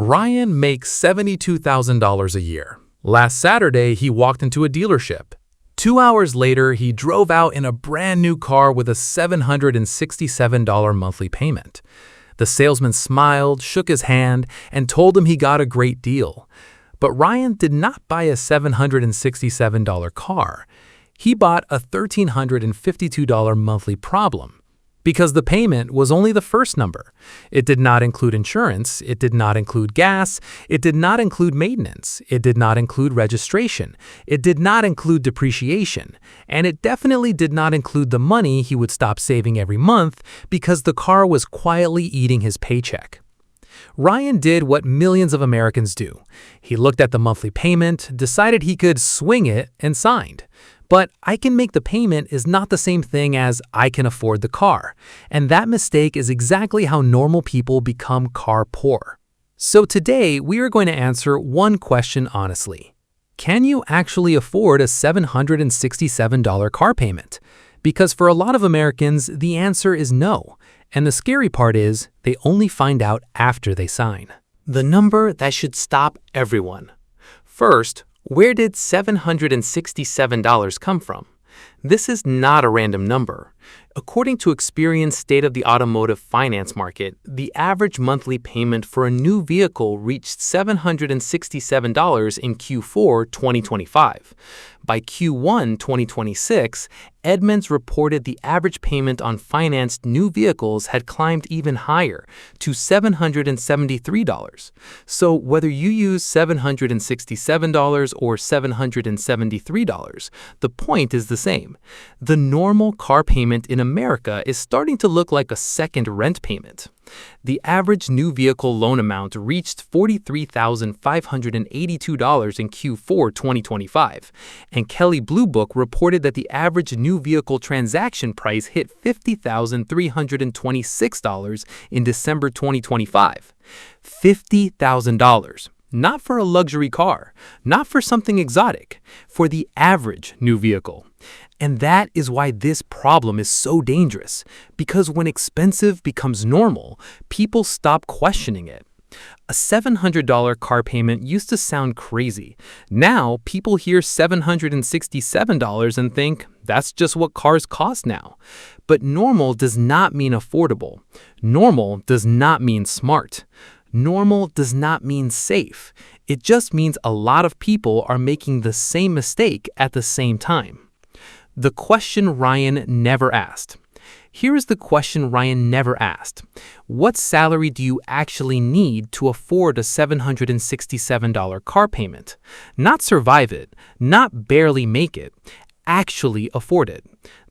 Ryan makes $72,000 a year. Last Saturday, he walked into a dealership. 2 hours later, he drove out in a brand new car with a $767 monthly payment. The salesman smiled, shook his hand, and told him he got a great deal. But Ryan did not buy a $767 car. He bought a $1,352 monthly problem. Because the payment was only the first number. It did not include insurance, it did not include gas, it did not include maintenance, it did not include registration, it did not include depreciation, and it definitely did not include the money he would stop saving every month because the car was quietly eating his paycheck. Ryan did what millions of Americans do. He looked at the monthly payment, decided he could swing it, and signed. But I can make the payment is not the same thing as I can afford the car. And that mistake is exactly how normal people become car poor. So today, we are going to answer one question honestly. Can you actually afford a $767 car payment? Because for a lot of Americans, the answer is no. And the scary part is they only find out after they sign. The number that should stop everyone. First, where did $767 come from? This is not a random number. According to Experian's State of the Automotive Finance Market, the average monthly payment for a new vehicle reached $767 in Q4 2025. By Q1 2026, Edmunds reported the average payment on financed new vehicles had climbed even higher, to $773. So whether you use $767 or $773, the point is the same. The normal car payment in America is starting to look like a second rent payment. The average new vehicle loan amount reached $43,582 in Q4 2025, and Kelley Blue Book reported that the average new vehicle transaction price hit $50,326 in December 2025. $50,000. Not for a luxury car, not for something exotic, for the average new vehicle. And that is why this problem is so dangerous, because when expensive becomes normal, people stop questioning it. A $700 car payment used to sound crazy. Now, people hear $767 and think, that's just what cars cost now. But normal does not mean affordable. Normal does not mean smart. Normal does not mean safe. It just means a lot of people are making the same mistake at the same time. The question Ryan never asked. Here is the question Ryan never asked. What salary do you actually need to afford a $767 car payment? Not survive it, not barely make it, actually afford it.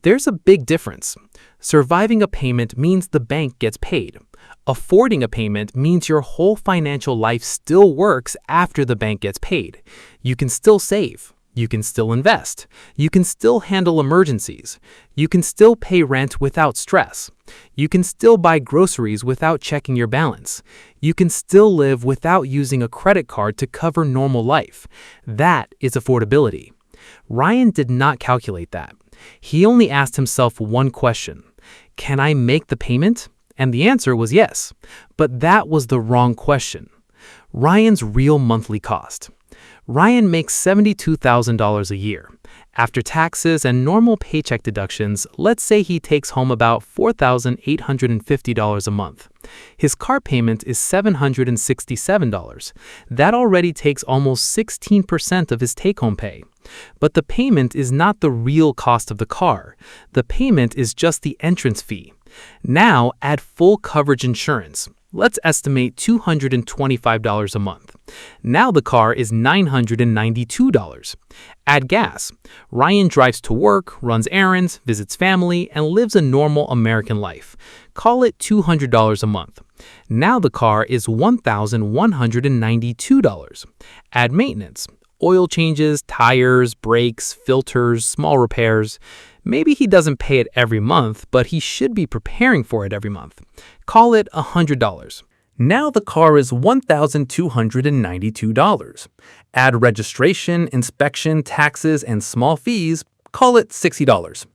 There's a big difference. Surviving a payment means the bank gets paid. Affording a payment means your whole financial life still works after the bank gets paid. You can still save. You can still invest. You can still handle emergencies. You can still pay rent without stress. You can still buy groceries without checking your balance. You can still live without using a credit card to cover normal life. That is affordability. Ryan did not calculate that. He only asked himself one question. Can I make the payment? And the answer was yes. But that was the wrong question. Ryan's real monthly cost. Ryan makes $72,000 a year. After taxes and normal paycheck deductions, let's say he takes home about $4,850 a month. His car payment is $767. That already takes almost 16% of his take-home pay. But the payment is not the real cost of the car. The payment is just the entrance fee. Now add full coverage insurance. Let's estimate $225 a month. Now the car is $992. Add gas. Ryan drives to work, runs errands, visits family, and lives a normal American life. Call it $200 a month. Now the car is $1,192. Add maintenance. Oil changes, tires, brakes, filters, small repairs. Maybe he doesn't pay it every month, but he should be preparing for it every month. Call it $100. Now the car is $1,292. Add registration, inspection, taxes, and small fees. Call it $60.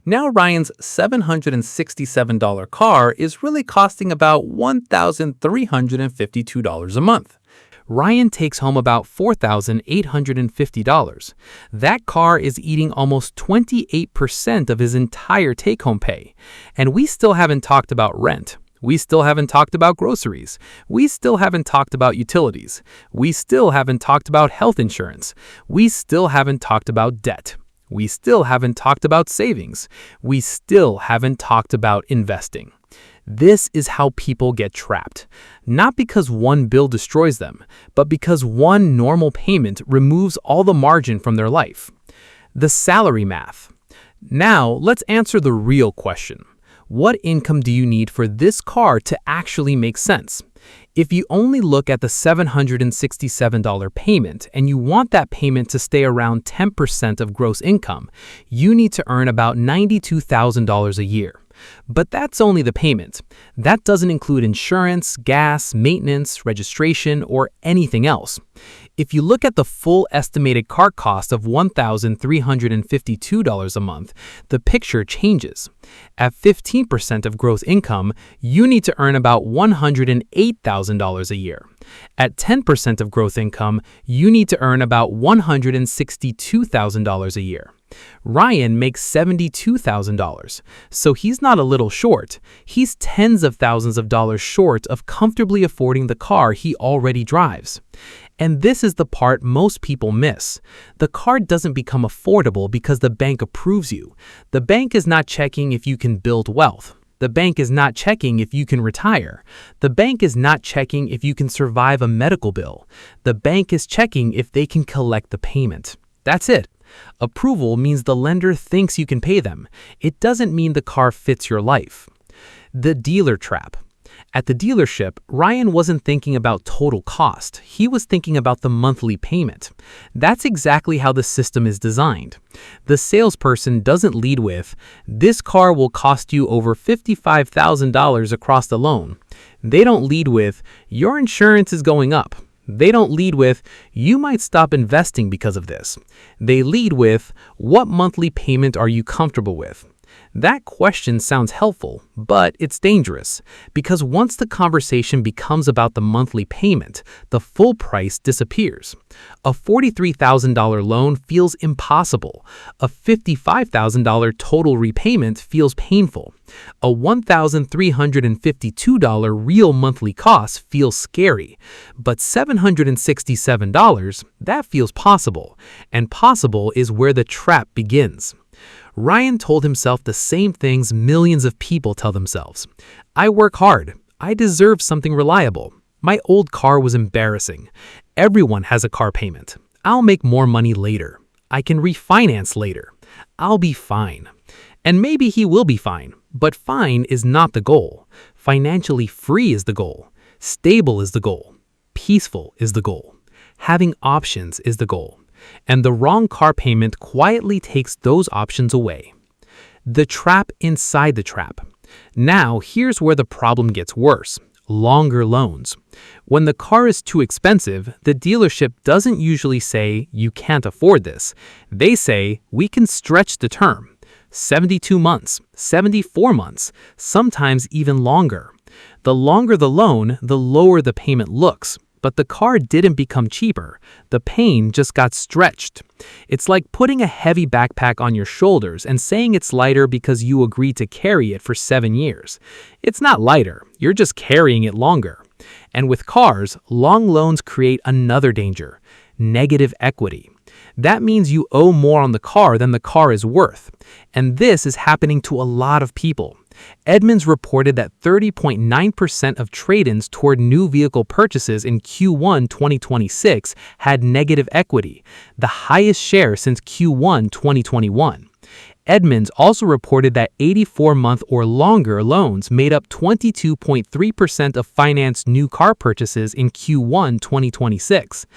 Now Ryan's $767 car is really costing about $1,352 a month. Ryan takes home about $4,850. That car is eating almost 28% of his entire take-home pay. And we still haven't talked about rent. We still haven't talked about groceries. We still haven't talked about utilities. We still haven't talked about health insurance. We still haven't talked about debt. We still haven't talked about savings. We still haven't talked about investing. This is how people get trapped. Not because one bill destroys them, but because one normal payment removes all the margin from their life. The salary math. Now, let's answer the real question. What income do you need for this car to actually make sense? If you only look at the $767 payment and you want that payment to stay around 10% of gross income, you need to earn about $92,000 a year. But that's only the payment. That doesn't include insurance, gas, maintenance, registration, or anything else. If you look at the full estimated car cost of $1,352 a month, the picture changes. At 15% of gross income, you need to earn about $108,000 a year. At 10% of gross income, you need to earn about $162,000 a year. Ryan makes $72,000, so he's not a little short. He's tens of thousands of dollars short of comfortably affording the car he already drives. And this is the part most people miss. The car doesn't become affordable because the bank approves you. The bank is not checking if you can build wealth. The bank is not checking if you can retire. The bank is not checking if you can survive a medical bill. The bank is checking if they can collect the payment. That's it. Approval means the lender thinks you can pay them. It doesn't mean the car fits your life. The dealer trap. At the dealership, Ryan wasn't thinking about total cost. He was thinking about the monthly payment. That's exactly how the system is designed. The salesperson doesn't lead with, "This car will cost you over $55,000 across the loan." They don't lead with, "Your insurance is going up." They don't lead with, "You might stop investing because of this." They lead with, "What monthly payment are you comfortable with?" That question sounds helpful, but it's dangerous, because once the conversation becomes about the monthly payment, the full price disappears. A $43,000 loan feels impossible. A $55,000 total repayment feels painful. A $1,352 real monthly cost feels scary, but $767, that feels possible, and possible is where the trap begins. Ryan told himself the same things millions of people tell themselves. "I work hard. I deserve something reliable. My old car was embarrassing. Everyone has a car payment. I'll make more money later. I can refinance later. I'll be fine." And maybe he will be fine, but fine is not the goal. Financially free is the goal. Stable is the goal. Peaceful is the goal. Having options is the goal. And the wrong car payment quietly takes those options away. The trap inside the trap. Now, here's where the problem gets worse. Longer loans. When the car is too expensive, the dealership doesn't usually say, "You can't afford this." They say, "We can stretch the term." 72 months, 74 months, sometimes even longer. The longer the loan, the lower the payment looks. But the car didn't become cheaper. The pain just got stretched. It's like putting a heavy backpack on your shoulders and saying it's lighter because you agreed to carry it for 7 years. It's not lighter, you're just carrying it longer. And with cars, long loans create another danger: negative equity. That means you owe more on the car than the car is worth. And this is happening to a lot of people. Edmunds reported that 30.9% of trade-ins toward new vehicle purchases in Q1 2026 had negative equity, the highest share since Q1 2021. Edmunds also reported that 84-month or longer loans made up 22.3% of financed new car purchases in Q1 2026.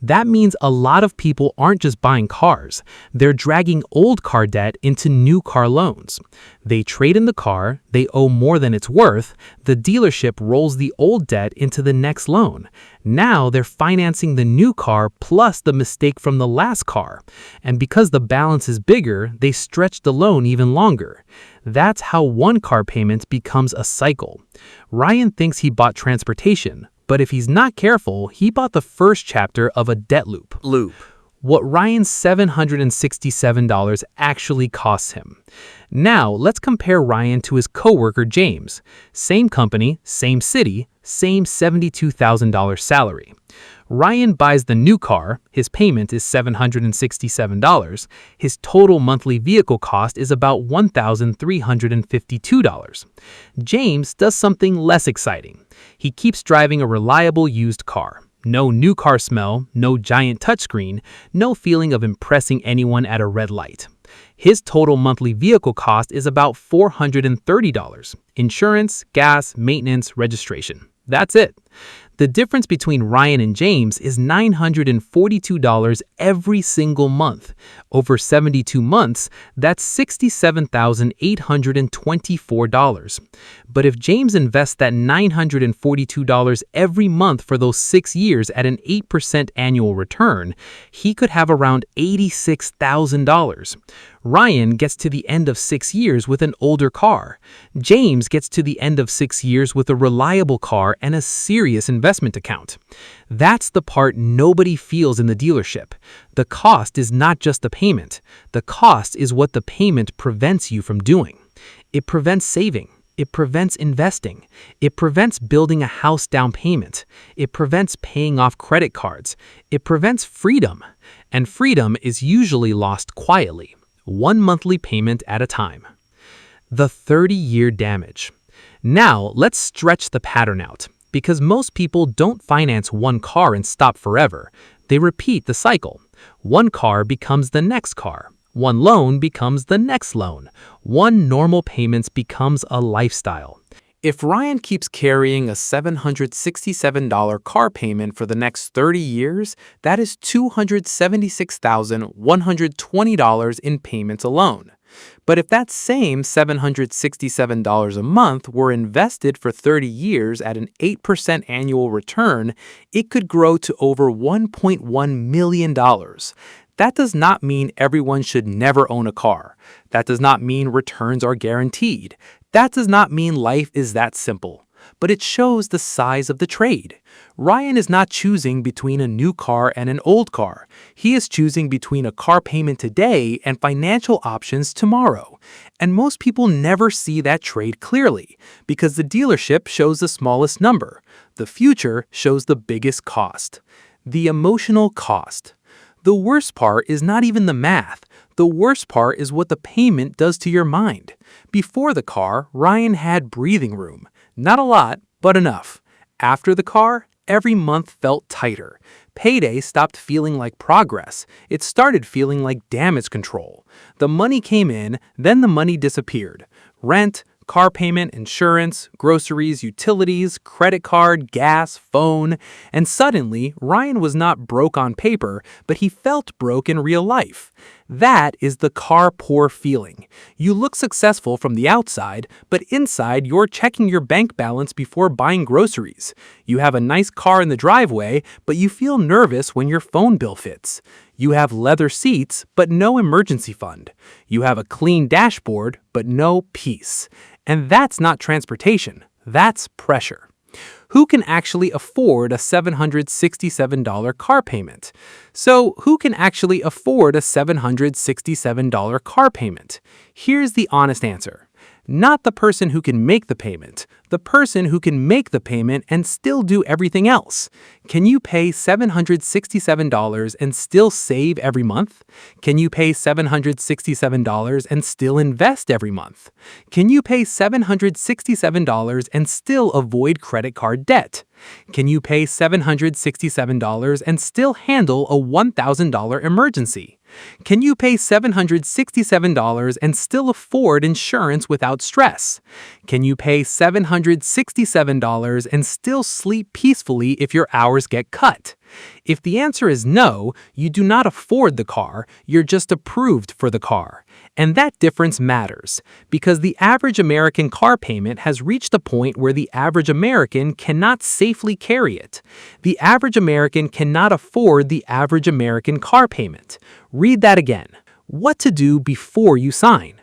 That means a lot of people aren't just buying cars, they're dragging old car debt into new car loans. They trade in the car, they owe more than it's worth, the dealership rolls the old debt into the next loan. Now they're financing the new car plus the mistake from the last car. And because the balance is bigger, they stretch the loan even longer. That's how one car payment becomes a cycle. Ryan thinks he bought transportation, but if he's not careful, he bought the first chapter of a debt loop. What Ryan's $767 actually costs him. Now, let's compare Ryan to his coworker James. Same company, same city, same $72,000 salary. Ryan buys the new car, his payment is $767. His total monthly vehicle cost is about $1,352. James does something less exciting. He keeps driving a reliable used car. No new car smell, no giant touchscreen, no feeling of impressing anyone at a red light. His total monthly vehicle cost is about $430. Insurance, gas, maintenance, registration. That's it. The difference between Ryan and James is $942 every single month. Over 72 months, that's $67,824. But if James invests that $942 every month for those 6 years at an 8% annual return, he could have around $86,000. Ryan gets to the end of 6 years with an older car. James gets to the end of 6 years with a reliable car and a serious investment account. That's the part nobody feels in the dealership. The cost is not just the payment. The cost is what the payment prevents you from doing. It prevents saving. It prevents investing. It prevents building a house down payment. It prevents paying off credit cards. It prevents freedom. And freedom is usually lost quietly, one monthly payment at a time. The 30-year damage. Now, let's stretch the pattern out, because most people don't finance one car and stop forever. They repeat the cycle. One car becomes the next car. One loan becomes the next loan. One normal payment becomes a lifestyle. If Ryan keeps carrying a $767 car payment for the next 30 years, that is $276,120 in payments alone. But if that same $767 a month were invested for 30 years at an 8% annual return, it could grow to over $1.1 million. That does not mean everyone should never own a car. That does not mean returns are guaranteed. That does not mean life is that simple. But it shows the size of the trade. Ryan is not choosing between a new car and an old car. He is choosing between a car payment today and financial options tomorrow. And most people never see that trade clearly because the dealership shows the smallest number. The future shows the biggest cost. The emotional cost. The worst part is not even the math. The worst part is what the payment does to your mind. Before the car, Ryan had breathing room. Not a lot, but enough. After the car, every month felt tighter. Payday stopped feeling like progress. It started feeling like damage control. The money came in, then the money disappeared. Rent, car payment, insurance, groceries, utilities, credit card, gas, phone, and suddenly Ryan was not broke on paper, but he felt broke in real life. That is the car poor feeling. You look successful from the outside, but inside you're checking your bank balance before buying groceries. You have a nice car in the driveway, but you feel nervous when your phone bill fits. You have leather seats, but no emergency fund. You have a clean dashboard, but no peace. And that's not transportation, that's pressure. Who can actually afford a $767 car payment? So, who can actually afford a $767 car payment? Here's the honest answer. Not the person who can make the payment, the person who can make the payment and still do everything else. Can you pay $767 and still save every month? Can you pay $767 and still invest every month? Can you pay $767 and still avoid credit card debt? Can you pay $767 and still handle a $1,000 emergency? Can you pay $767 and still afford insurance without stress? Can you pay $767 and still sleep peacefully if your hours get cut? If the answer is no, you do not afford the car, you're just approved for the car. And that difference matters, because the average American car payment has reached a point where the average American cannot safely carry it. The average American cannot afford the average American car payment. Read that again. What to do before you sign.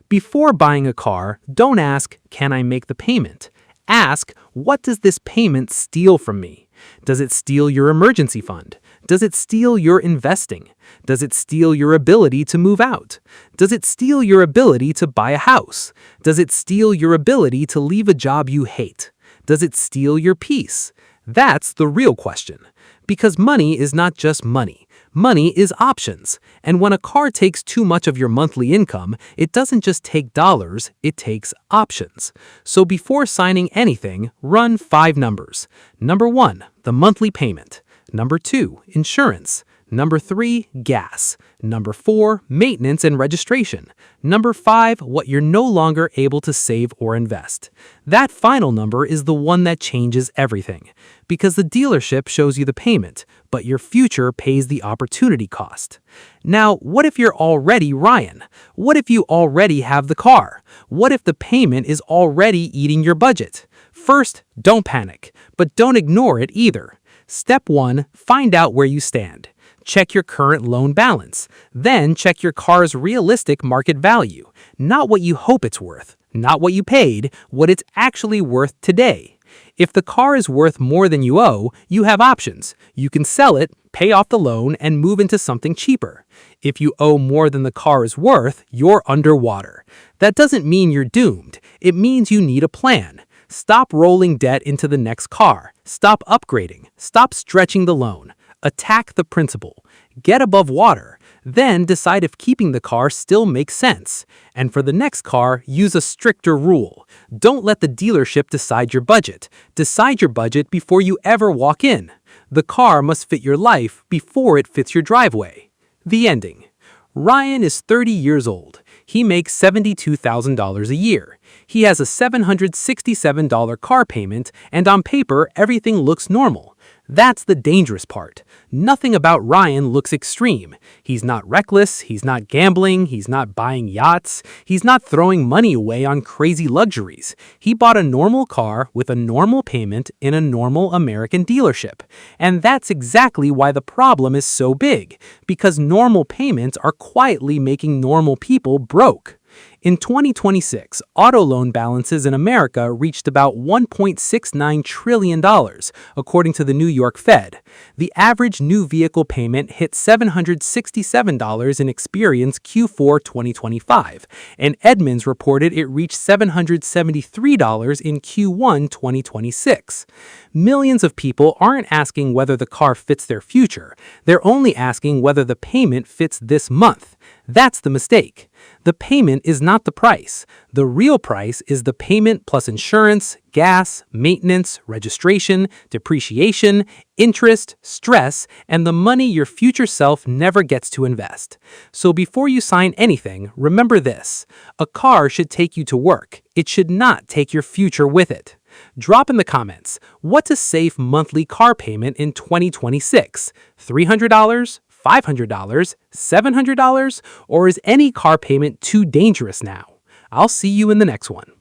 Before buying a car, don't ask, "Can I make the payment?" Ask, "What does this payment steal from me?" Does it steal your emergency fund? Does it steal your investing? Does it steal your ability to move out? Does it steal your ability to buy a house? Does it steal your ability to leave a job you hate? Does it steal your peace? That's the real question. Because money is not just money. Money is options. And when a car takes too much of your monthly income, it doesn't just take dollars, it takes options. So before signing anything, run 5 numbers. Number 1, the monthly payment. Number 2, insurance. Number 3, gas. Number 4, maintenance and registration. Number 5, what you're no longer able to save or invest. That final number is the one that changes everything. Because the dealership shows you the payment, but your future pays the opportunity cost. Now, what if you're already Ryan? What if you already have the car? What if the payment is already eating your budget? First, don't panic, but don't ignore it either. Step 1, find out where you stand. Check your current loan balance. Then check your car's realistic market value. Not what you hope it's worth, not what you paid, what it's actually worth today. If the car is worth more than you owe, you have options. You can sell it, pay off the loan, and move into something cheaper. If you owe more than the car is worth, you're underwater. That doesn't mean you're doomed. It means you need a plan. Stop rolling debt into the next car. Stop upgrading. Stop stretching the loan. Attack the principal. Get above water. Then decide if keeping the car still makes sense. And for the next car, use a stricter rule. Don't let the dealership decide your budget. Decide your budget before you ever walk in. The car must fit your life before it fits your driveway. The ending. Ryan is 30 years old. He makes $72,000 a year. He has a $767 car payment, and on paper, everything looks normal. That's the dangerous part. Nothing about Ryan looks extreme. He's not reckless, he's not gambling, he's not buying yachts, he's not throwing money away on crazy luxuries. He bought a normal car with a normal payment in a normal American dealership. And that's exactly why the problem is so big, because normal payments are quietly making normal people broke. In 2026, auto loan balances in America reached about $1.69 trillion, according to the New York Fed. The average new vehicle payment hit $767 in Experian's Q4 2025, and Edmunds reported it reached $773 in Q1 2026. Millions of people aren't asking whether the car fits their future. They're only asking whether the payment fits this month. That's the mistake. The payment is not the price. The real price is the payment plus insurance, gas, maintenance, registration, depreciation, interest, stress, and the money your future self never gets to invest. So before you sign anything, remember this. A car should take you to work. It should not take your future with it. Drop in the comments, what's a safe monthly car payment in 2026? $300? $500? $700? Or is any car payment too dangerous now? I'll see you in the next one.